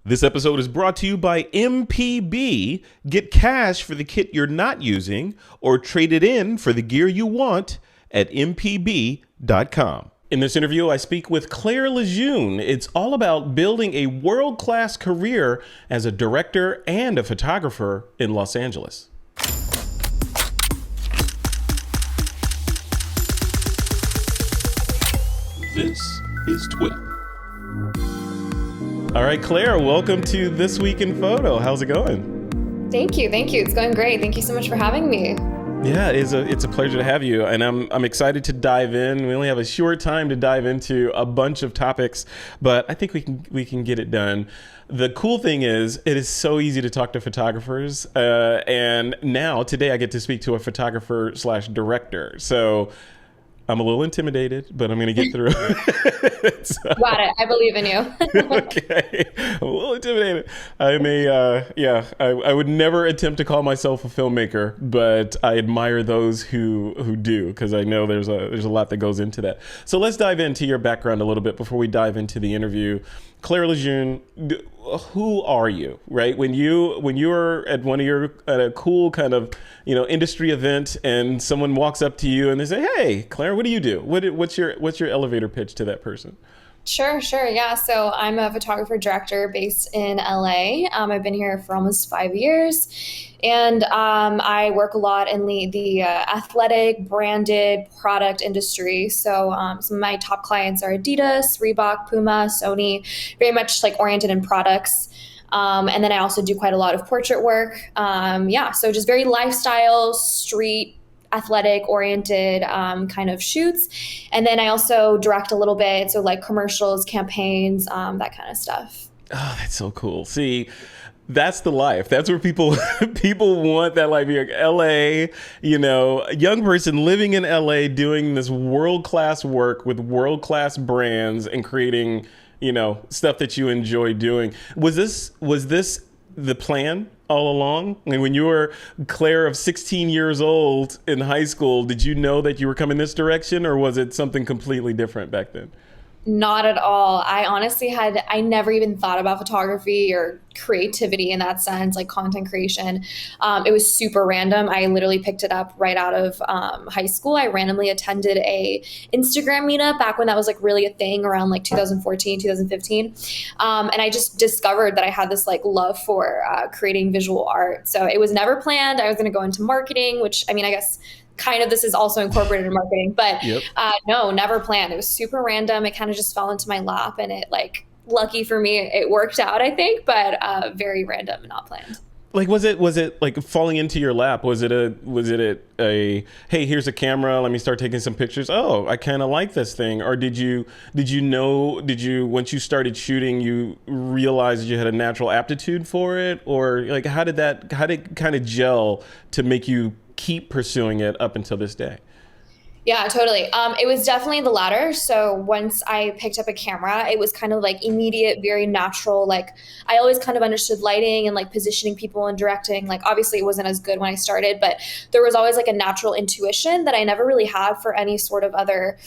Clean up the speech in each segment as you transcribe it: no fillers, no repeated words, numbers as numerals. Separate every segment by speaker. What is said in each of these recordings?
Speaker 1: This episode is brought to you by MPB. Get cash for the kit you're not using or trade it in for the gear you want at mpb.com. In this interview, I speak with Claire Lejeune. It's all about building a world-class career as a director and a photographer in Los Angeles. This is TWiP. All right, Claire, welcome to This Week in Photo. How's it going?
Speaker 2: Thank you. It's going great. Thank you so much for having me.
Speaker 1: Yeah, it's a pleasure to have you, and I'm excited to dive in. We only have a short time to dive into a bunch of topics, but I think we can get it done. The cool thing is, it is so easy to talk to photographers, and now today I get to speak to a photographer / director. So I'm a little intimidated, but I'm going to get through it.
Speaker 2: Got it. I believe in you.
Speaker 1: Okay. I'm a little intimidated. I would never attempt to call myself a filmmaker, but I admire those who do, because I know there's a lot that goes into that. So let's dive into your background a little bit before we dive into the interview. Claire Lejeune, who are you, right? When you were at at a cool kind of, industry event and someone walks up to you and they say, "Hey, Claire, what do you do?" What's your elevator pitch to that person?
Speaker 2: Sure. Yeah. So I'm a photographer director based in LA. I've been here for almost 5 years, and I work a lot in the athletic branded product industry. So some of my top clients are Adidas, Reebok, Puma, Sony, very much like oriented in products. And then I also do quite a lot of portrait work. So just very lifestyle, street, athletic oriented kind of shoots. And then I also direct a little bit. So like commercials, campaigns, that kind of stuff.
Speaker 1: Oh, that's so cool. See, that's the life. That's where people want that life. You're like LA, a young person living in LA doing this world-class work with world-class brands and creating, stuff that you enjoy doing. Was this the plan all along? I mean, when you were Claire of 16 years old in high school, did you know that you were coming this direction, or was it something completely different back then?
Speaker 2: Not at all. I honestly I never even thought about photography or creativity in that sense, like content creation. It was super random. I literally picked it up right out of high school. I randomly attended a Instagram meetup back when that was like really a thing around like 2014, 2015. And I just discovered that I had this like love for creating visual art. So it was never planned. I was going to go into marketing, which I guess kind of this is also incorporated in marketing, but yep. No, never planned. It was super random. It kind of just fell into my lap, and it lucky for me, it worked out, I think, but very random and not planned.
Speaker 1: Like, was it like falling into your lap? Was it a hey, here's a camera, let me start taking some pictures. Oh, I kind of like this thing. Or did you once you started shooting, you realized you had a natural aptitude for it? Or like, how did it kind of gel to make you keep pursuing it up until this day?
Speaker 2: Yeah, totally. It was definitely the latter. So once I picked up a camera, it was kind of like immediate, very natural. Like I always kind of understood lighting and like positioning people and directing. Like obviously it wasn't as good when I started, but there was always like a natural intuition that I never really had for any sort of other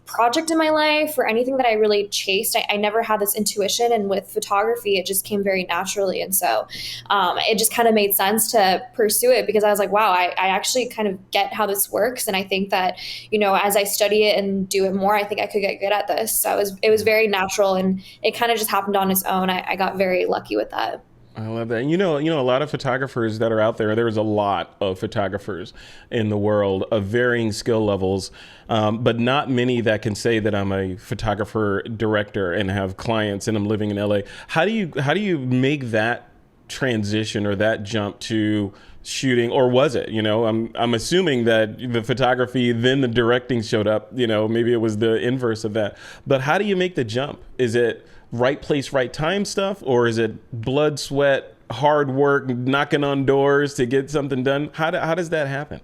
Speaker 2: project in my life or anything that I really chased. I never had this intuition, and with photography it just came very naturally, and so it just kind of made sense to pursue it, because I was like, wow, I actually kind of get how this works, and I think that as I study it and do it more, I think I could get good at this. So it was very natural, and it kind of just happened on its own. I got very lucky with that.
Speaker 1: I love that. And a lot of photographers that are out there. There's a lot of photographers in the world of varying skill levels, but not many that can say that I'm a photographer director and have clients and I'm living in LA. How do you make that transition or that jump to shooting, or was it? I'm assuming that the photography, then the directing showed up. Maybe it was the inverse of that. But how do you make the jump? Is it right place, right time stuff, or is it blood, sweat, hard work, knocking on doors to get something done? How does that happen?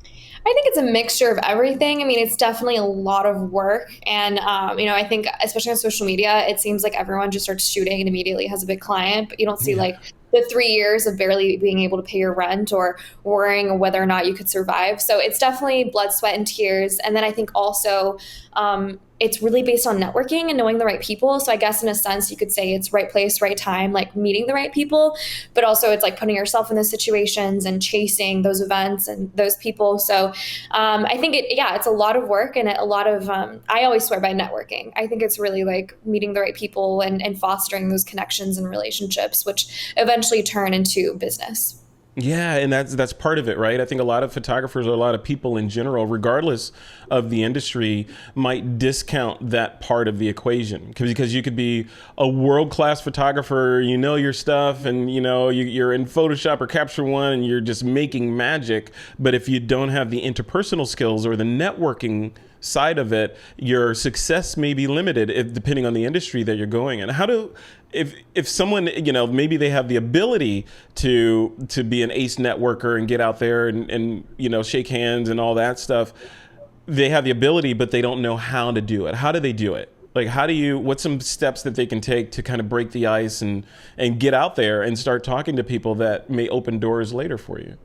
Speaker 2: I think it's a mixture of everything. It's definitely a lot of work. And, I think especially on social media, it seems like everyone just starts shooting and immediately has a big client, but you don't see like the 3 years of barely being able to pay your rent or worrying whether or not you could survive. So it's definitely blood, sweat, and tears. And then I think also, it's really based on networking and knowing the right people. So I guess in a sense you could say it's right place, right time, like meeting the right people, but also it's like putting yourself in those situations and chasing those events and those people. So I think it's a lot of work and a lot of, I always swear by networking. I think it's really like meeting the right people and fostering those connections and relationships, which eventually turn into business.
Speaker 1: Yeah, and that's part of it, right? I think a lot of photographers or a lot of people in general, regardless of the industry, might discount that part of the equation because you could be a world-class photographer, you know your stuff, and you're in Photoshop or Capture One, and you're just making magic. But if you don't have the interpersonal skills or the networking side of it, your success may be limited depending on the industry that you're going in. If someone, maybe they have the ability to be an ace networker and get out there and shake hands and all that stuff, they have the ability, but they don't know how to do it. How do they do it? Like, what's some steps that they can take to kind of break the ice and get out there and start talking to people that may open doors later for you?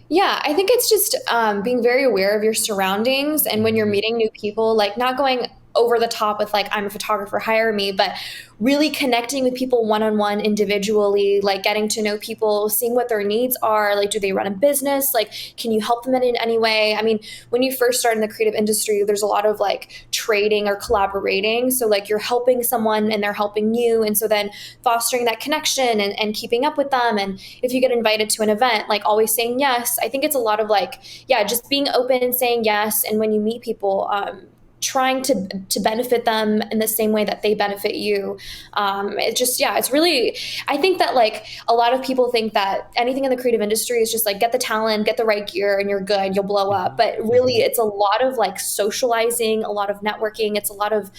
Speaker 2: Yeah, I think it's just being very aware of your surroundings. And when you're meeting new people, like not going over the top with like, I'm a photographer, hire me, but really connecting with people one-on-one individually, like getting to know people, seeing what their needs are. Like, do they run a business? Like, can you help them in any way? I mean, when you first start in the creative industry, there's a lot of like trading or collaborating. So like you're helping someone and they're helping you. And so then fostering that connection and keeping up with them. And if you get invited to an event, like always saying yes. I think it's a lot of like, yeah, just being open and saying yes. And when you meet people, trying to benefit them in the same way that they benefit you. It's really, I think that like a lot of people think that anything in the creative industry is just like, get the talent, get the right gear and you're good, you'll blow up. But really it's a lot of like socializing, a lot of networking. It's a lot of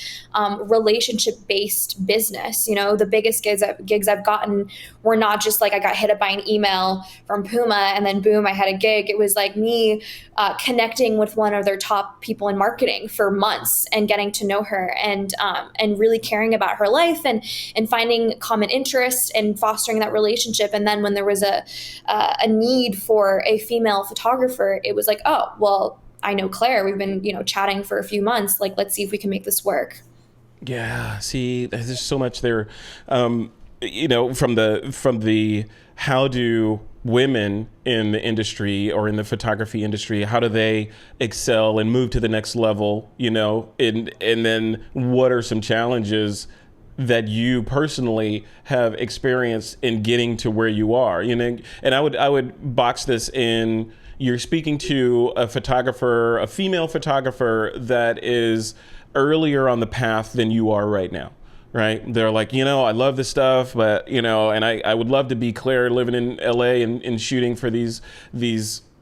Speaker 2: relationship based business. The biggest gigs I've gotten were not just like, I got hit up by an email from Puma and then boom, I had a gig. It was like me connecting with one of their top people in marketing for months and getting to know her and really caring about her life and finding common interests and fostering that relationship. And then when there was a need for a female photographer, it was like, oh, well, I know Claire. We've been, chatting for a few months. Like, let's see if we can make this work.
Speaker 1: Yeah. See, there's so much there. From the how do women in the industry or in the photography industry, how do they excel and move to the next level, and then what are some challenges that you personally have experienced in getting to where you are, and I would box this in, you're speaking to a photographer, a female photographer that is earlier on the path than you are right now. Right. They're like, I love this stuff, but, and I would love to be Claire living in LA and shooting for these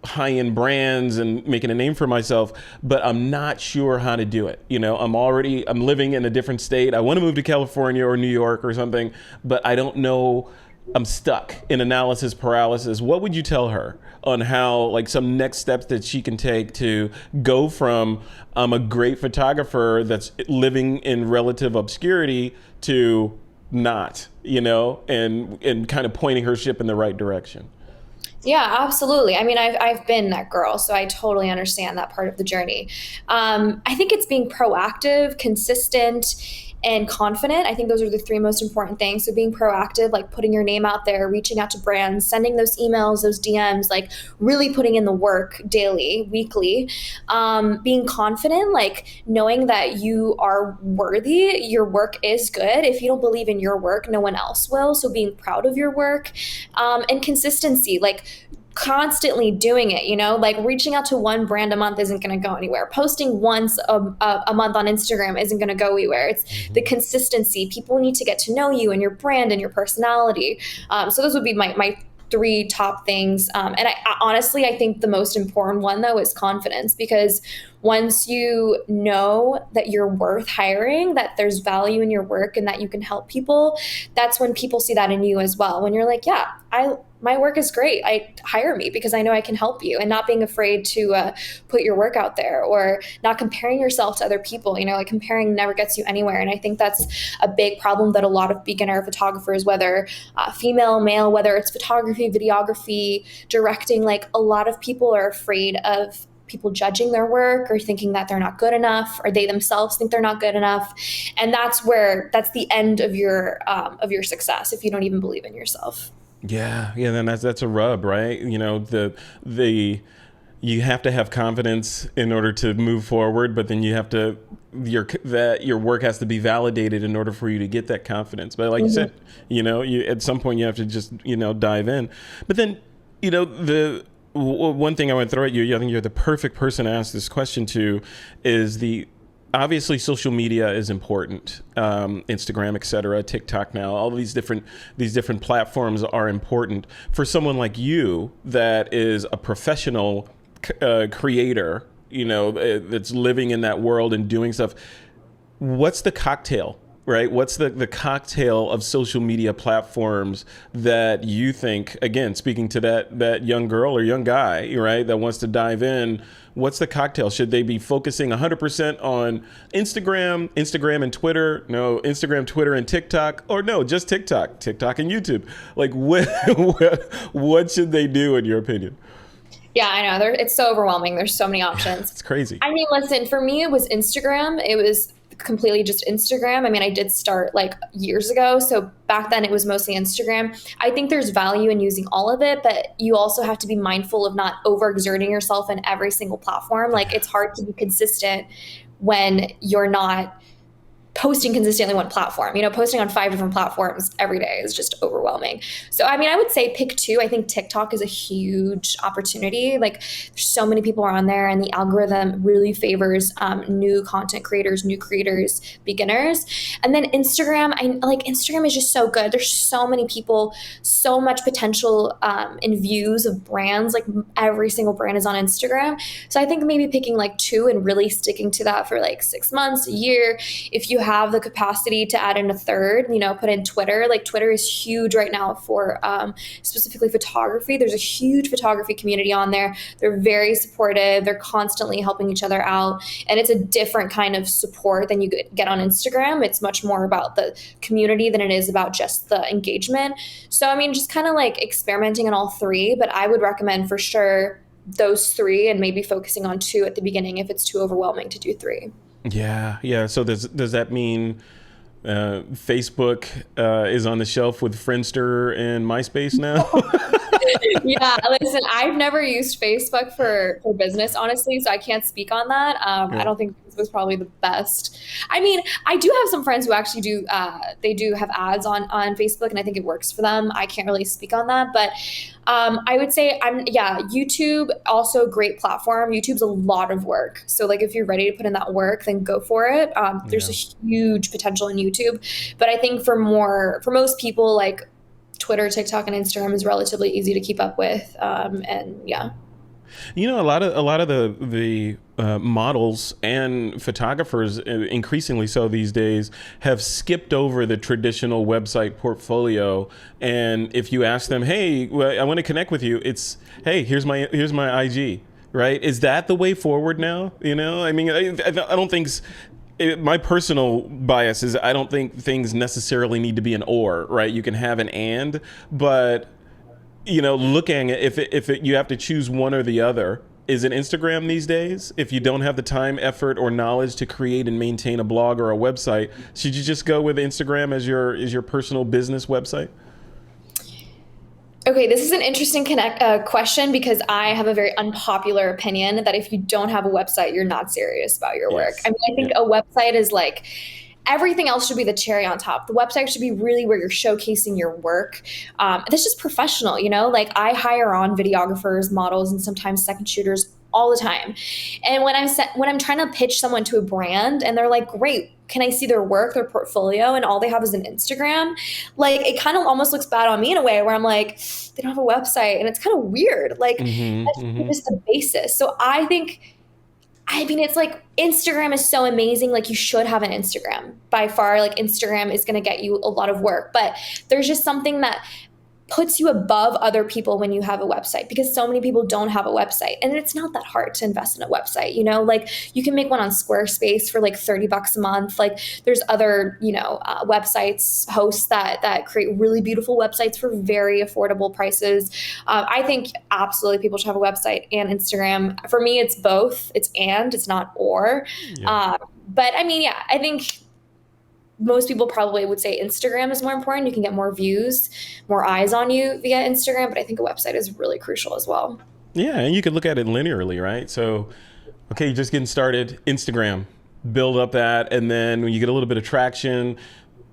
Speaker 1: high-end brands and making a name for myself, but I'm not sure how to do it. I'm living in a different state. I want to move to California or New York or something, but I don't know. I'm stuck in analysis paralysis. What would you tell her on how, like, some next steps that she can take to go from I'm a great photographer that's living in relative obscurity to not, and kind of pointing her ship in the right direction?
Speaker 2: Yeah, absolutely. I mean, I've been that girl, so I totally understand that part of the journey. I think it's being proactive, consistent, and confident. I think those are the three most important things. So being proactive, like putting your name out there, reaching out to brands, sending those emails, those DMs, like really putting in the work daily, weekly. Being confident, like knowing that you are worthy, your work is good. If you don't believe in your work, no one else will. So being proud of your work, and consistency, like constantly doing it, like reaching out to one brand a month isn't going to go anywhere. Posting once a month on Instagram isn't going to go anywhere. It's the consistency. People need to get to know you and your brand and your personality. So those would be my three top things. And honestly, I think the most important one though is confidence, because once you know that you're worth hiring, that there's value in your work and that you can help people, that's when people see that in you as well. When you're like, yeah, my work is great. Hire me because I know I can help you, and not being afraid to put your work out there, or not comparing yourself to other people. Like comparing never gets you anywhere. And I think that's a big problem that a lot of beginner photographers, whether female, male, whether it's photography, videography, directing, like a lot of people are afraid of people judging their work or thinking that they're not good enough, or they themselves think they're not good enough. And that's the end of your success if you don't even believe in yourself.
Speaker 1: Yeah, yeah, then that's a rub, right? You know, the you have to have confidence in order to move forward, but then you have to your work has to be validated in order for you to get that confidence. But like you said, you know, you at some point you have to just, you know, dive in. But then, you know, one thing I want to throw at you, I think you're the perfect person to ask this question to, is obviously social media is important. Instagram, etc., TikTok now, all these different platforms are important. For someone like you that is a professional creator, you know, that's living in that world and doing stuff, what's the cocktail, right? What's the cocktail of social media platforms that you think, again, speaking to that young girl or young guy, right, that wants to dive in, what's the cocktail? Should they be focusing 100% on Instagram and Twitter? No, Instagram, Twitter, and TikTok? Or no, just TikTok and YouTube? Like, what should they do in your opinion?
Speaker 2: Yeah, I know. It's so overwhelming. There's so many options.
Speaker 1: It's crazy.
Speaker 2: I mean, listen, for me, it was Instagram. It was completely just Instagram. I mean, I did start like years ago. So back then it was mostly Instagram. I think there's value in using all of it, but you also have to be mindful of not overexerting yourself in every single platform. Like, it's hard to be consistent when you're not posting consistently one platform. You know, posting on 5 different platforms every day is just overwhelming. So, I mean, I would say pick 2. I think TikTok is a huge opportunity. Like, there's so many people on there, and the algorithm really favors new content creators, beginners. And then Instagram, Instagram is just so good. There's so many people, so much potential in views of brands. Like, every single brand is on Instagram. So I think maybe picking like 2 and really sticking to that for like 6 months, a year. If you have the capacity to add in a third, you know, put in Twitter. Like, Twitter is huge right now for specifically photography. There's a huge photography community on there. They're very supportive. They're constantly helping each other out. And it's a different kind of support than you get on Instagram. It's much more about the community than it is about just the engagement. So, I mean, just kind of like experimenting on all 3, but I would recommend for sure those 3 and maybe focusing on 2 at the beginning if it's too overwhelming to do 3.
Speaker 1: Yeah. So does that mean Facebook is on the shelf with Friendster and MySpace now?
Speaker 2: Yeah, listen, I've never used Facebook for business, honestly, so I can't speak on that. I don't think this was probably the best. I mean, I do have some friends who actually do, they do have ads on Facebook, and I think it works for them. I can't really speak on that, but I would say YouTube, also a great platform. YouTube's a lot of work. So like, if you're ready to put in that work, then go for it. There's a huge potential in YouTube, but I think for most people, like, Twitter, TikTok, and Instagram is relatively easy to keep up with. And yeah.
Speaker 1: You know, a lot of the models and photographers, increasingly so these days, have skipped over the traditional website portfolio. And if you ask them, hey, well, I want to connect with you, it's, hey, here's my IG, right? Is that the way forward now? You know, I mean, I don't think... my personal bias is I don't think things necessarily need to be an or, right? You can have an and, but, you know, looking at if you have to choose one or the other, is it Instagram these days? If you don't have the time, effort, or knowledge to create and maintain a blog or a website, should you just go with Instagram as your personal business website?
Speaker 2: Okay, this is an interesting question, because I have a very unpopular opinion that if you don't have a website, you're not serious about your work. I mean, I think a website is like, everything else should be the cherry on top. The website should be really where you're showcasing your work. That's just professional, you know? Like, I hire on videographers, models, and sometimes second shooters all the time. And when I'm trying to pitch someone to a brand and they're like, great, can I see their work, their portfolio, and all they have is an Instagram? Like, it kind of almost looks bad on me in a way where I'm like, they don't have a website, and it's kind of weird. Like, that's just the basis. So I mean, it's like, Instagram is so amazing. Like, you should have an Instagram. By far, like, Instagram is going to get you a lot of work. But there's just something that puts you above other people when you have a website, because so many people don't have a website, and it's not that hard to invest in a website. Like you can make one on Squarespace for like $30 a month. Like there's other, websites, hosts that create really beautiful websites for very affordable prices. I think absolutely people should have a website and Instagram. For me, it's both. It's not or.
Speaker 1: Yeah.
Speaker 2: But I mean, yeah, I think most people probably would say Instagram is more important. You can get more views, more eyes on you via Instagram, but I think a website is really crucial as well.
Speaker 1: Yeah, and you could look at it linearly, right? So, okay, you're just getting started, Instagram, build up that, and then when you get a little bit of traction,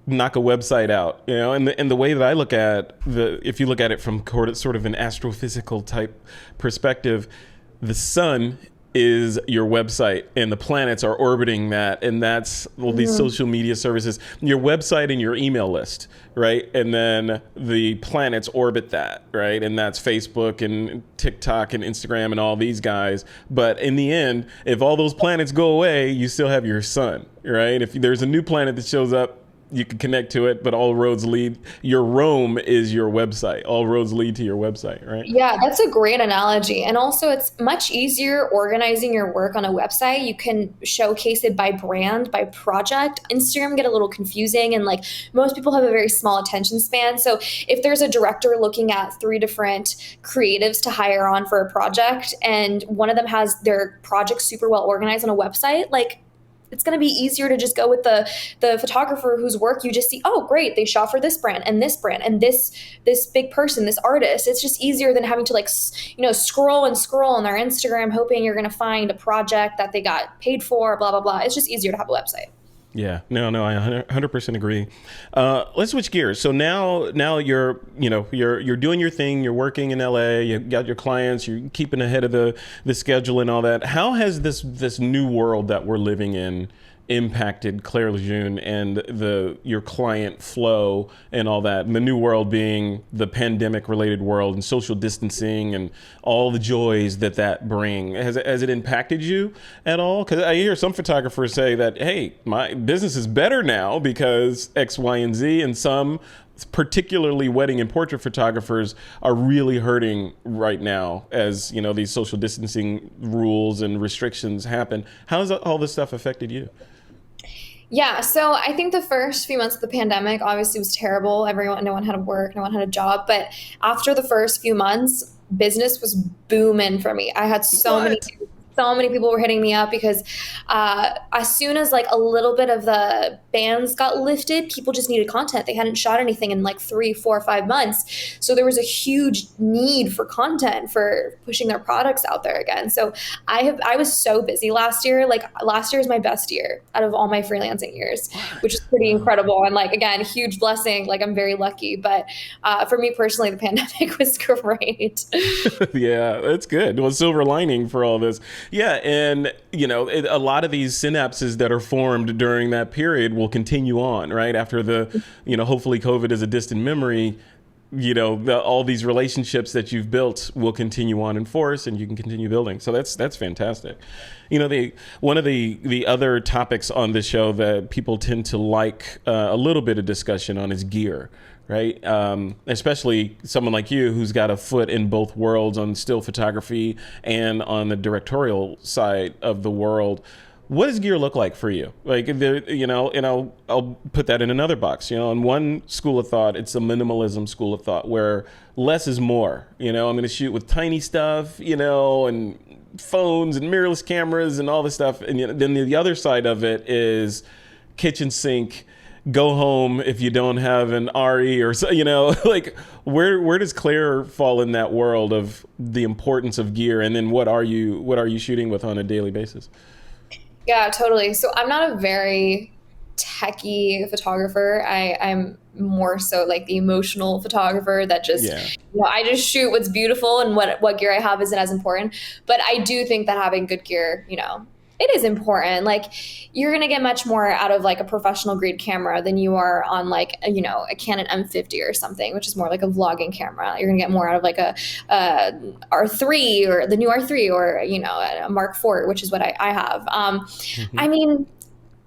Speaker 1: knock a website out, and the way that I look at if you look at it from sort of an astrophysical type perspective, the sun is your website and the planets are orbiting that, and that's all these social media services, your website and your email list, right? And then the planets orbit that, right? And that's Facebook and TikTok and Instagram and all these guys. But in the end, if all those planets go away, you still have your sun, right? If there's a new planet that shows up, you can connect to it, but all roads lead, your Rome is your website. All roads lead to your website, right?
Speaker 2: Yeah, that's a great analogy. And also it's much easier organizing your work on a website. You can showcase it by brand, by project. Instagram get a little confusing, and like most people have a very small attention span. So if there's a director looking at 3 different creatives to hire on for a project, and one of them has their project super well organized on a website, like it's going to be easier to just go with the photographer whose work you just see, oh, great, they shot for this brand and this big person, this artist. It's just easier than having to like, scroll and scroll on their Instagram, hoping you're going to find a project that they got paid for, blah, blah, blah. It's just easier to have a website.
Speaker 1: Yeah, no, I 100% agree. Let's switch gears. So now you're doing your thing. You're working in LA. You got your clients. You're keeping ahead of the schedule and all that. How has this new world that we're living in impacted Claire Lejeune and your client flow and all that? And the new world being the pandemic related world and social distancing and all the joys that bring. Has it impacted you at all? Because I hear some photographers say that, hey, my business is better now because X, Y, and Z, and some, particularly wedding and portrait photographers, are really hurting right now as these social distancing rules and restrictions happen. How has all this stuff affected you?
Speaker 2: Yeah, so I think the first few months of the pandemic obviously was terrible. No one had to work, no one had a job. But after the first few months, business was booming for me. I had so many people were hitting me up because as soon as like a little bit of the bans got lifted, people just needed content. They hadn't shot anything in like 3, 4, 5 months. So there was a huge need for content, for pushing their products out there again. So I was so busy last year. Like last year was my best year out of all my freelancing years, which is pretty incredible. And like, again, huge blessing. Like I'm very lucky. But for me personally, the pandemic was great.
Speaker 1: Yeah, that's good. Well, silver lining for all this. Yeah, and a lot of these synapses that are formed during that period will continue on, right? After hopefully COVID is a distant memory. All these relationships that you've built will continue on in force, and you can continue building. So that's fantastic. One of the other topics on this show that people tend to like a little bit of discussion on is gear. Right? Especially someone like you who's got a foot in both worlds, on still photography and on the directorial side of the world. What does gear look like for you? Like, and I'll put that in another box. In one school of thought, it's a minimalism school of thought where less is more. I'm going to shoot with tiny stuff, and phones and mirrorless cameras and all this stuff. And then the other side of it is kitchen sink, go home if you don't have an RE or so, like where does Claire fall in that world of the importance of gear? And then what are you shooting with on a daily basis?
Speaker 2: Yeah, totally. So I'm not a very techie photographer. I'm more so like the emotional photographer that just, I just shoot what's beautiful, and what gear I have isn't as important. But I do think that having good gear, it is important. Like you're going to get much more out of like a professional grade camera than you are on like, a Canon M50 or something, which is more like a vlogging camera. You're going to get more out of like a R3 or the new R3 or, a Mark IV, which is what I have. I mean,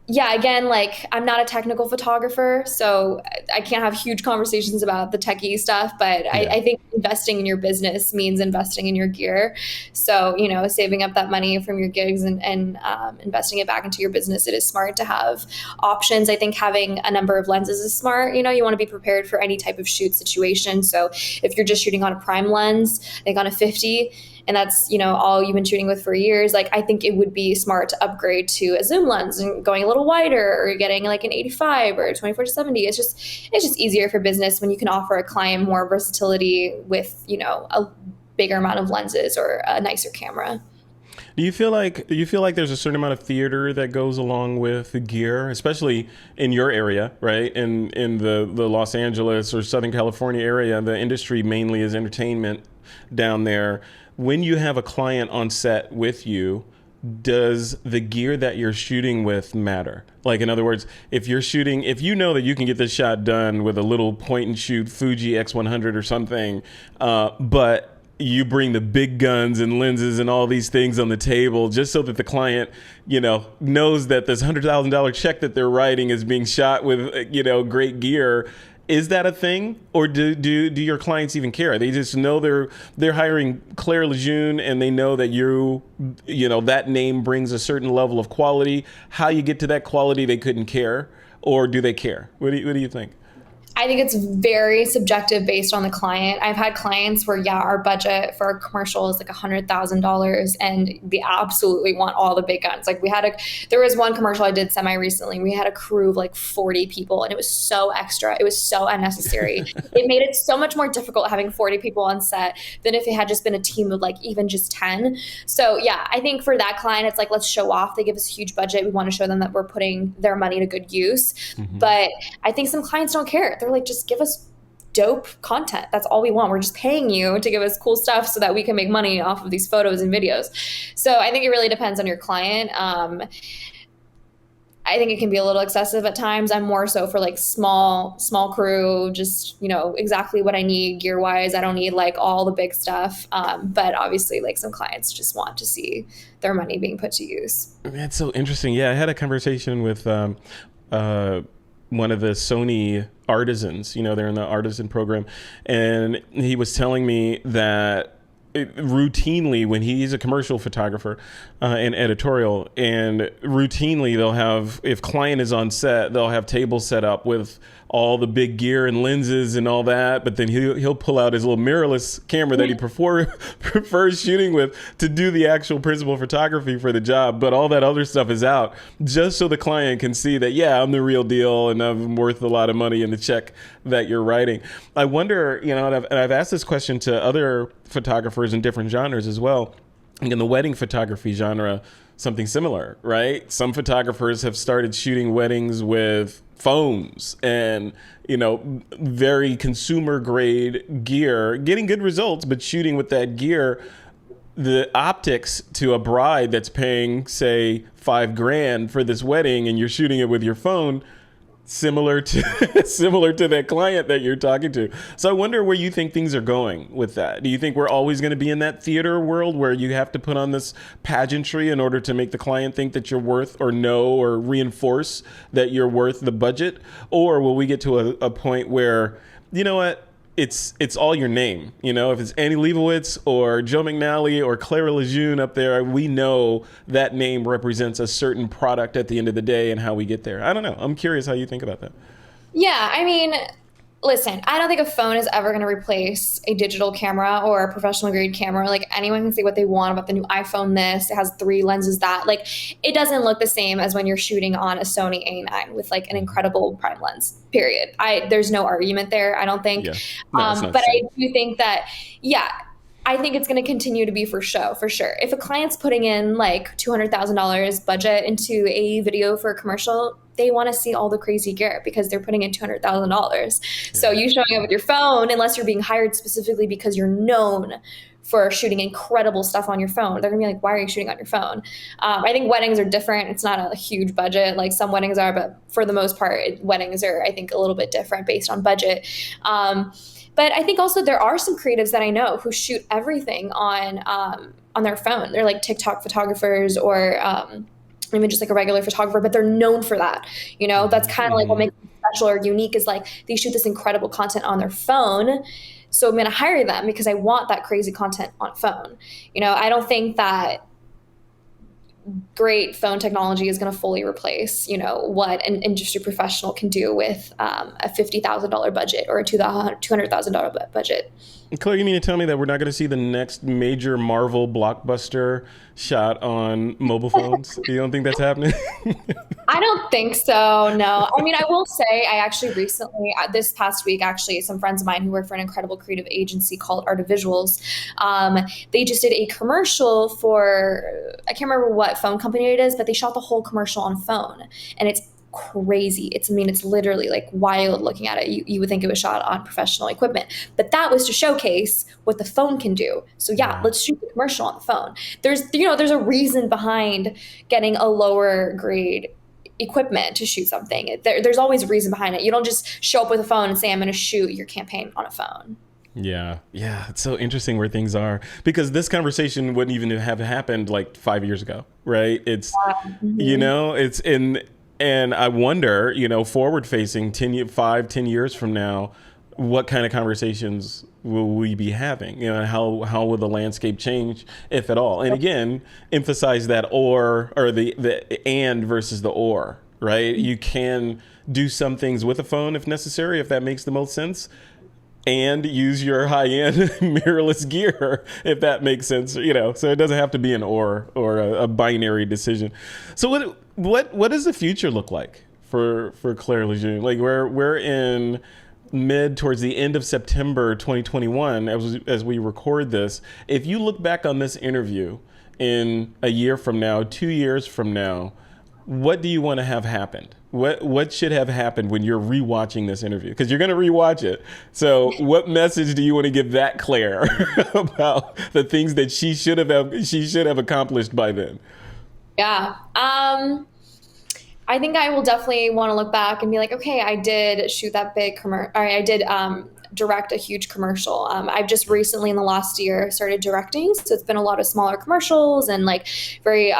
Speaker 2: Yeah, again, like I'm not a technical photographer, so I can't have huge conversations about the techie stuff, but
Speaker 1: Yeah.
Speaker 2: I think investing in your business means investing in your gear. So, saving up that money from your gigs and investing it back into your business, it is smart to have options. I think having a number of lenses is smart. You want to be prepared for any type of shoot situation. So if you're just shooting on a prime lens, like on a 50, and that's all you've been shooting with for years, like I think it would be smart to upgrade to a zoom lens and going a little wider, or getting like an 85 or 24 to 70. It's just easier for business when you can offer a client more versatility with a bigger amount of lenses or a nicer camera.
Speaker 1: Do you feel like there's a certain amount of theater that goes along with the gear, especially in your area, right? In the Los Angeles or Southern California area, the industry mainly is entertainment down there. When you have a client on set with you, does the gear that you're shooting with matter? Like, in other words, if you know that you can get this shot done with a little point and shoot Fuji X100 or something, but you bring the big guns and lenses and all these things on the table just so that the client, knows that this $100,000 check that they're writing is being shot with, great gear. Is that a thing, or do your clients even care? They just know they're hiring Claire Lejeune, and they know that that name brings a certain level of quality. How you get to that quality, they couldn't care, or do they care? What do you think?
Speaker 2: I think it's very subjective based on the client. I've had clients where, yeah, our budget for a commercial is like $100,000 and they absolutely want all the big guns. Like there was one commercial I did semi recently. We had a crew of like 40 people and it was so extra. It was so unnecessary. It made it so much more difficult having 40 people on set than if it had just been a team of like even just 10. So yeah, I think for that client, it's like, let's show off. They give us a huge budget. We want to show them that we're putting their money to good use.
Speaker 1: Mm-hmm.
Speaker 2: But I think some clients don't care. They're like, just give us dope content. That's all we want. We're just paying you to give us cool stuff so that we can make money off of these photos and videos. So I think it really depends on your client. I think it can be a little excessive at times. I'm more so for like small crew, just, exactly what I need gear wise. I don't need like all the big stuff. But obviously like some clients just want to see their money being put to use.
Speaker 1: That's so interesting. Yeah, I had a conversation with one of the Sony artisans. They're in the artisan program, and he was telling me that routinely, when he's a commercial photographer and editorial, and routinely they'll have, if client is on set, they'll have tables set up with all the big gear and lenses and all that, but then he'll pull out his little mirrorless camera that he prefers shooting with to do the actual principal photography for the job, but all that other stuff is out just so the client can see that, yeah, I'm the real deal and I'm worth a lot of money in the check that you're writing. I wonder, and I've asked this question to other photographers in different genres as well. In the wedding photography genre, something similar, right? Some photographers have started shooting weddings with phones and, very consumer grade gear, getting good results, but shooting with that gear, the optics to a bride that's paying, say, $5,000 for this wedding, and you're shooting it with your phone, similar to that client that you're talking to. So I wonder where you think things are going with that. Do you think we're always going to be in that theater world where you have to put on this pageantry in order to make the client think that you're worth, or know, or reinforce that you're worth the budget? Or will we get to a point where, you know what, it's all your name. If it's Annie Leibovitz or Joe McNally or Clara Lejeune up there, we know that name represents a certain product at the end of the day and how we get there. I don't know. I'm curious how you think about that.
Speaker 2: Yeah, I mean, listen, I don't think a phone is ever going to replace a digital camera or a professional grade camera. Like, anyone can say what they want about the new iPhone this, it has 3 lenses that. Like, it doesn't look the same as when you're shooting on a Sony A9 with like an incredible prime lens, period. There's no argument there, I don't think.
Speaker 1: Yeah. No, it's not
Speaker 2: but
Speaker 1: safe.
Speaker 2: I do think that, yeah, I think it's going to continue to be for show, for sure. If a client's putting in like $200,000 budget into a video for a commercial, they want to see all the crazy gear because they're putting in $200,000. So you showing up with your phone, unless you're being hired specifically because you're known for shooting incredible stuff on your phone, they're gonna be like, why are you shooting on your phone? I think weddings are different. It's not a huge budget like some weddings are, but for the most part, weddings are, I think, a little bit different based on budget. But I think also there are some creatives that I know who shoot everything on their phone. They're like TikTok photographers or even just like a regular photographer, but they're known for that. You know, that's kind of like what
Speaker 1: Mm-hmm.
Speaker 2: makes them special or unique is like they shoot this incredible content on their phone. So I'm going to hire them because I want that crazy content on phone. You know, I don't think that great phone technology is going to fully replace, you know, what an industry professional can do with a $50,000 budget or a $200,000 budget.
Speaker 1: Claire, you mean to tell me that we're not going to see the next major Marvel blockbuster shot on mobile phones? You don't think that's happening?
Speaker 2: I don't think so. No. I mean, I will say, I actually recently, this past week, actually, some friends of mine who work for an incredible creative agency called Art of Visuals, they just did a commercial for, I can't remember what phone company it is, but they shot the whole commercial on phone. And it's crazy. I mean, it's literally like wild looking at it. You would think it was shot on professional equipment, but that was to showcase what the phone can do. So yeah,
Speaker 1: Yeah.
Speaker 2: let's shoot the commercial on the phone. There's a reason behind getting a lower grade equipment to shoot something. There's always a reason behind it. You don't just show up with a phone and say, I'm going to shoot your campaign on a phone.
Speaker 1: Yeah, yeah, it's so interesting where things are because this conversation wouldn't even have happened like 5 years ago, right?
Speaker 2: Mhm.
Speaker 1: It's in, and I wonder, forward facing 10 years from now, what kind of conversations will we be having? How will the landscape change, if at all? And again, emphasize that or the and versus the or, right? You can do some things with a phone if necessary, if that makes the most sense, and use your high-end mirrorless gear if that makes sense, so it doesn't have to be an or a binary decision. So what does the future look like for Claire Lejeune? Like we're in mid towards the end of September 2021 as we record this. If you look back on this interview in a year from now, 2 years from now, what do you want to have happened? What should have happened when you're rewatching this interview? Because you're going to rewatch it. So, what message do you want to give that Claire about the things that she should have accomplished by then?
Speaker 2: Yeah. I think I will definitely want to look back and be like, okay, I did shoot that big commercial. I did direct a huge commercial. I've just recently in the last year started directing. So it's been a lot of smaller commercials and like very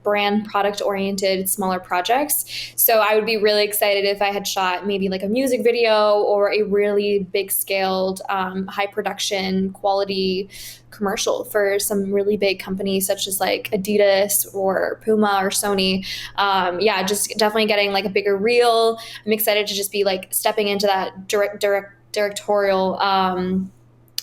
Speaker 2: brand product oriented smaller projects. So I would be really excited if I had shot maybe like a music video or a really big scaled high production quality commercial for some really big companies such as like Adidas or Puma or Sony. Yeah, just definitely getting like a bigger reel. I'm excited to just be like stepping into that directorial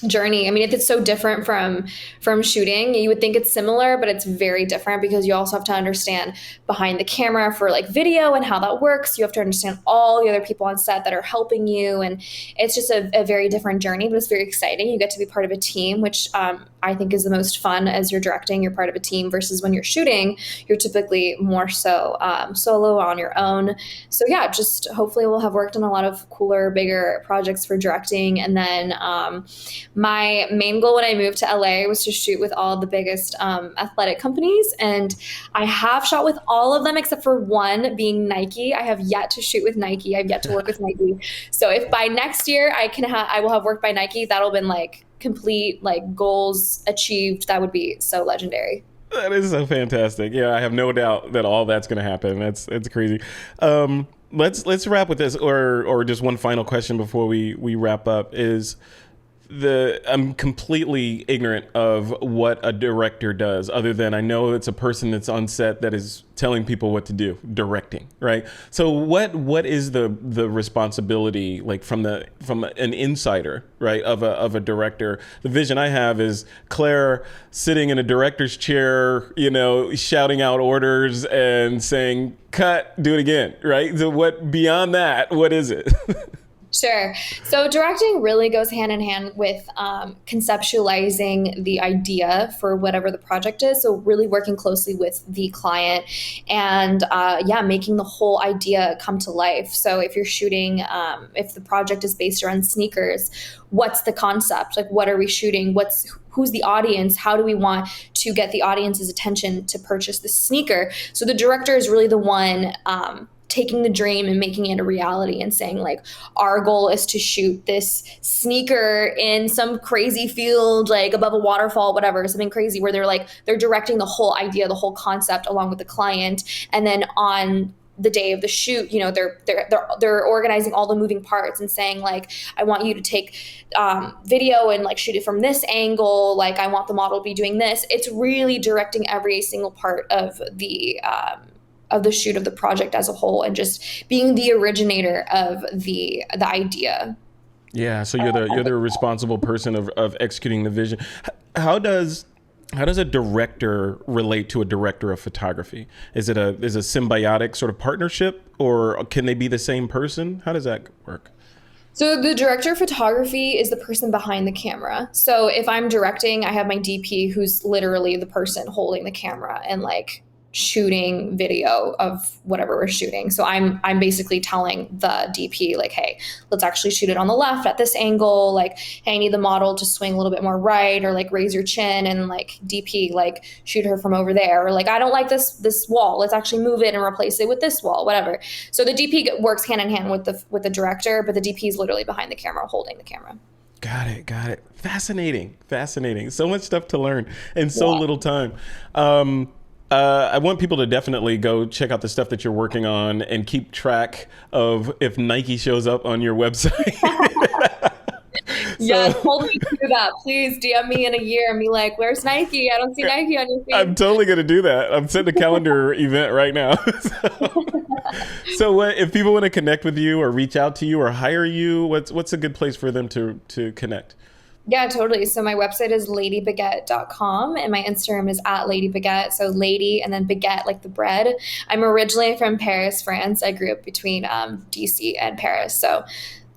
Speaker 2: journey. I mean, if it's so different from shooting, you would think it's similar, but it's very different because you also have to understand behind the camera for like video and how that works. You have to understand all the other people on set that are helping you, and it's just a very different journey, but it's very exciting. You get to be part of a team, which I think is the most fun. As you're directing, you're part of a team versus when you're shooting, you're typically more so solo on your own. So yeah, just hopefully we'll have worked on a lot of cooler, bigger projects for directing, and then my main goal when I moved to LA was to shoot with all the biggest athletic companies. And I have shot with all of them except for one, being Nike. I have yet to shoot with Nike. I've yet to work with Nike. So if by next year I will have worked by Nike, that'll been like complete like goals achieved. That would be so legendary.
Speaker 1: That is so fantastic. Yeah, I have no doubt that all that's going to happen. That's crazy. Let's wrap with this, or just one final question before we wrap up is. I'm completely ignorant of what a director does, other than I know it's a person that's on set that is telling people what to do, directing, right? So what is the responsibility, like from an insider, right, of a director? The vision I have is Claire sitting in a director's chair, shouting out orders and saying, "Cut, do it again," right? So what beyond that? What is it?
Speaker 2: Sure. So directing really goes hand in hand with conceptualizing the idea for whatever the project is. So really working closely with the client and yeah, making the whole idea come to life. So if you're shooting, if the project is based around sneakers, what's the concept? Like, what are we shooting? Who's the audience? How do we want to get the audience's attention to purchase the sneaker? So the director is really the one taking the dream and making it a reality and saying like, our goal is to shoot this sneaker in some crazy field, like above a waterfall, whatever, something crazy, where they're directing the whole idea, the whole concept along with the client. And then on the day of the shoot, they're organizing all the moving parts and saying like, I want you to take video and like shoot it from this angle. Like I want the model to be doing this. It's really directing every single part of the shoot of the project as a whole, and just being the originator of the idea.
Speaker 1: Yeah, so you're the responsible person of executing the vision. How does a director relate to a director of photography? Is it a symbiotic sort of partnership, or can they be the same person? How does that work?
Speaker 2: So the director of photography is the person behind the camera. So if I'm directing, I have my DP, who's literally the person holding the camera and like shooting video of whatever we're shooting. So I'm basically telling the DP like, hey, let's actually shoot it on the left at this angle. Like, hey, I need the model to swing a little bit more right, or like raise your chin, and like DP, like shoot her from over there. Or like, I don't like this wall. Let's actually move it and replace it with this wall, whatever. So the DP works hand in hand with the director, but the DP is literally behind the camera holding the camera.
Speaker 1: Got it. Fascinating. So much stuff to learn in so little time. I want people to definitely go check out the stuff that you're working on and keep track of if Nike shows up on your website.
Speaker 2: Yes, hold me to that. Please DM me in a year and be like, where's Nike? I don't see Nike on your feed.
Speaker 1: I'm totally going to do that. I'm setting a calendar event right now. So if people want to connect with you or reach out to you or hire you, what's a good place for them to connect?
Speaker 2: Yeah, totally. So my website is ladybaguette.com and my Instagram is @ladybaguette. So lady and then baguette, like the bread. I'm originally from Paris, France. I grew up between DC and Paris. So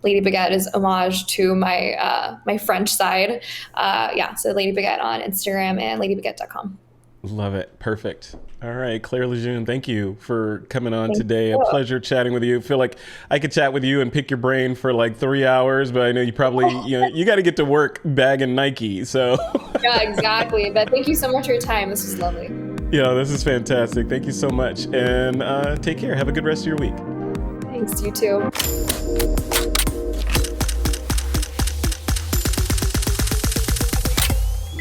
Speaker 2: Lady Baguette is homage to my my French side. So Lady Baguette on Instagram and ladybaguette.com.
Speaker 1: Love it. Perfect. All right, Claire Lejeune, thank you for coming on today. A pleasure chatting with you. I feel like I could chat with you and pick your brain for like 3 hours, but I know you probably, you got to get to work bagging Nike. So
Speaker 2: yeah, exactly. But thank you so much for your time. This was lovely.
Speaker 1: Yeah, this is fantastic. Thank you so much. And take care. Have a good rest of your week.
Speaker 2: Thanks, you too.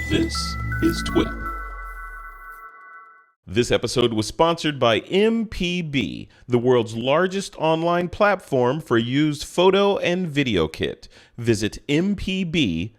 Speaker 1: This is TWiP. This episode was sponsored by MPB, the world's largest online platform for used photo and video kit. Visit mpb.com.